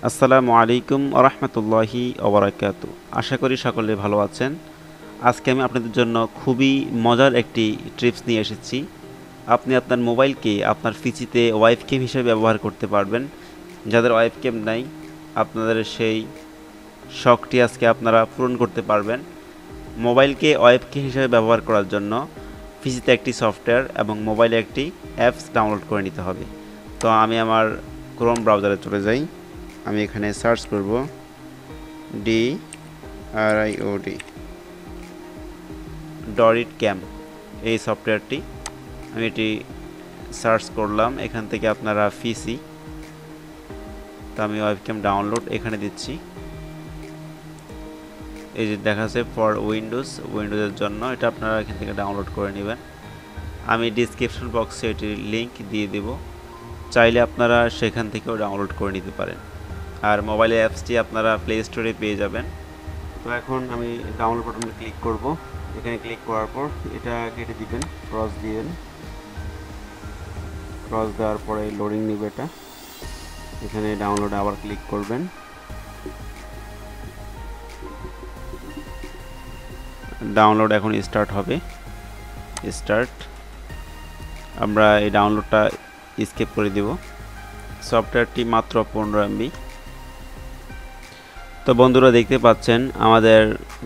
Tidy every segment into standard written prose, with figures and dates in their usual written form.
আসসালামু আলাইকুম ওয়া রাহমাতুল্লাহি ওয়া বারাকাতুহু। আশা করি সকলে ভালো আছেন। আজকে আমি আপনাদের জন্য খুবই মজার একটি টিপস নিয়ে এসেছি। আপনি আপনার মোবাইলকে আপনার পিসিতে ওয়েবক্যাম হিসেবে ব্যবহার করতে পারবেন। যাদের ওয়েবক্যাম নাই, আপনাদের সেই শখটি আজকে আপনারা পূরণ করতে পারবেন। মোবাইলকে ওয়েবক্যাম হিসেবে ব্যবহার করার জন্য পিসিতে একটি সফটওয়্যার এবং মোবাইলে একটি অ্যাপস ডাউনলোড করে নিতে হবে। তো আমি আমার ক্রোম ব্রাউজারে চলে যাই। আমি এখানে সার্চ করব DRIOD ডরিট ক্যাম, এই সফটওয়্যারটি আমি এটি সার্চ করলাম। এখান থেকে আপনারা পিসি, তো আমি ওয়েবক্যাম ডাউনলোড এখানে দিচ্ছি। এই যে দেখাচ্ছে ফর উইন্ডোজের জন্য, এটা আপনারা এখান থেকে ডাউনলোড করে নেবেন। আমি ডিসক্রিপশন বক্সে এটির লিঙ্ক দিয়ে দেব, চাইলে আপনারা সেখান থেকেও ডাউনলোড করে নিতে পারেন। আর মোবাইলের অ্যাপসটি আপনারা প্লে স্টোরে পেয়ে যাবেন। তো এখন আমি ডাউনলোড বাটনে ক্লিক করব। এখানে ক্লিক করার পর এটা কেটে দিবেন, ক্রস দিবেন। ক্রস দেওয়ার পরে লোডিং নেবে এটা। এখানে ডাউনলোড আবার ক্লিক করবেন। ডাউনলোড এখন স্টার্ট হবে। স্টার্ট। আমরা এই ডাউনলোডটা স্কিপ করে দেব। সফটওয়্যারটি মাত্র 15 MB। তো বন্ধুরা দেখতে পাচ্ছেন আমাদের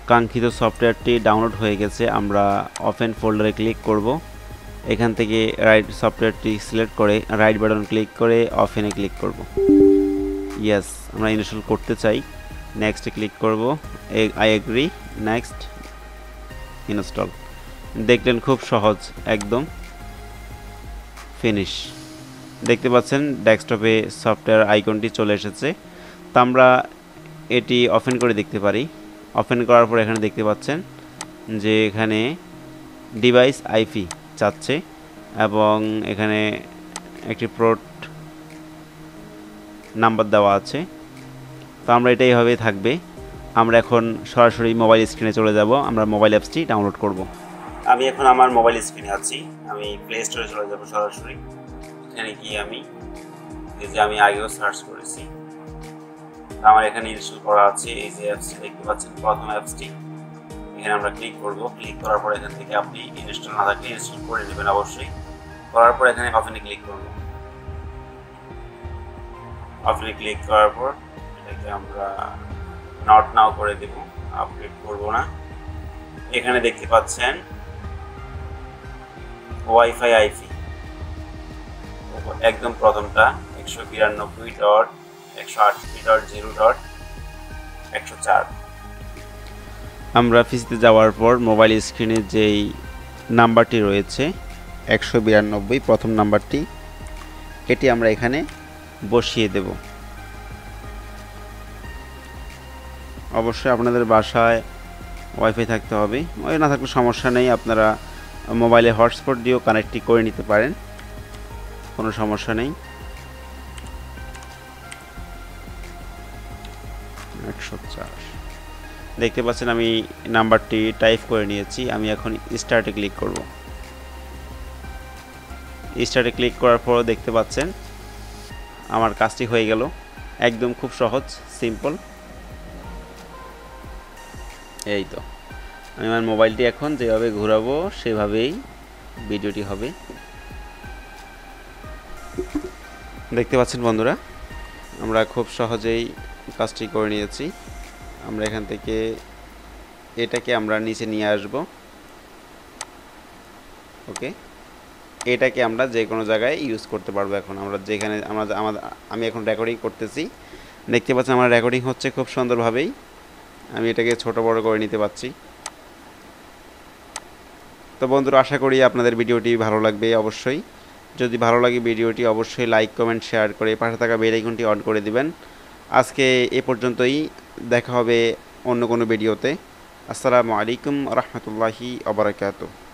কাঙ্ক্ষিত সফটওয়্যারটি ডাউনলোড হয়ে গেছে। আমরা ওপেন ফোল্ডারে ক্লিক করব। এখান থেকে রাইট সফটওয়্যারটি সিলেক্ট করে রাইট বাটন ক্লিক করে ওপেনে ক্লিক করব। ইয়েস, আমরা ইনস্টল করতে চাই। নেক্সটে ক্লিক করব। I agree. Next, install. দেখলেন খুব সহজ, একদম ফিনিশ। দেখতে পাচ্ছেন ডেস্কটপে সফটওয়্যার আইকনটি চলে এসেছে। তো আমরা এটি ওপেন করে দেখতে পারি। ওপেন করার পর এখানে দেখতে পাচ্ছেন যে এখানে ডিভাইস আইপি চাচ্ছে এবং এখানে একটি পোর্ট নাম্বার দেওয়া আছে। তো আমরা এটা এইভাবেই থাকবে। আমরা এখন সরাসরি মোবাইল স্ক্রিনে চলে যাব। আমরা মোবাইল অ্যাপসটি ডাউনলোড করব। আমি এখন আমার মোবাইল স্ক্রিনে আছি। আমি প্লে স্টোরে চলে যাব সরাসরি। এখানে গিয়ে আমি আগেও সার্চ করেছি, আমার এখানে ইনস্টল করা আছে। এই যে অ্যাপসটি দেখতে পাচ্ছেন, প্রথম অ্যাপসটি, এখানে আমরা ক্লিক করব। ক্লিক করার পর এখান থেকে আপনি ইনস্টল না থাকলে ইনস্টল করে নেবেন অবশ্যই। করার পর এখানে ওপেনে ক্লিক করব। ওপেনে ক্লিক করার পর এটাকে আমরা নট নাও করে দেব, আপডেট করব না। এখানে দেখতে পাচ্ছেন ওয়াইফাই আইপি, একদম প্রথমটা 192.168.0.104। আমরা পিসিতে যাওয়ার পর মোবাইল স্ক্রিনে যেই নাম্বারটি রয়েছে 192, প্রথম নাম্বারটি, এটি আমরা এখানে বসিয়ে দেব। অবশ্যই আপনাদের বাসায় ওয়াইফাই থাকতে হবে, ওই না থাকলে সমস্যা নেই, আপনারা মোবাইলে হটস্পট দিয়েও কানেক্ট করে নিতে পারেন, কোনো সমস্যা নেই। 104 দেখতে পাচ্ছেন আমি নাম্বারটি টাইপ করে নিয়েছি। আমি এখন স্টার্টে ক্লিক করব। স্টার্টে ক্লিক করার পর দেখতে পাচ্ছেন আমার কাজটি হয়ে গেল। একদম খুব সহজ, সিম্পল। এই তো আমি আমার মোবাইলটি এখন যেভাবে ঘোরাবো সেভাবেই ভিডিওটি হবে। দেখতে পাচ্ছেন বন্ধুরা, আমরা খুব সহজেই কাজটি করে নিয়েছি। আমরা এখান থেকে এটাকে আমরা নিচে নিয়ে আসব। ওকে, এটাকে আমরা যে কোনো জায়গায় ইউজ করতে পারবো। এখন আমরা যেখানে আমি এখন রেকর্ডিং করতেছি, দেখতে পাচ্ছেন আমার রেকর্ডিং হচ্ছে খুব সুন্দরভাবেই। আমি এটাকে ছোট বড় করে নিতে পারছি। তো বন্ধুরা, আশা করি আপনাদের ভিডিওটি ভালো লাগবে। অবশ্যই যদি ভালো লাগে ভিডিওটি অবশ্যই লাইক, কমেন্ট, শেয়ার করে পাশে থাকা বেল আইকনটি অন করে দিবেন। আজকে এ পর্যন্তই, দেখা হবে অন্য কোনো ভিডিওতে। আসসালামু আলাইকুম ওয়া রাহমাতুল্লাহি ওয়া বারাকাতুহু।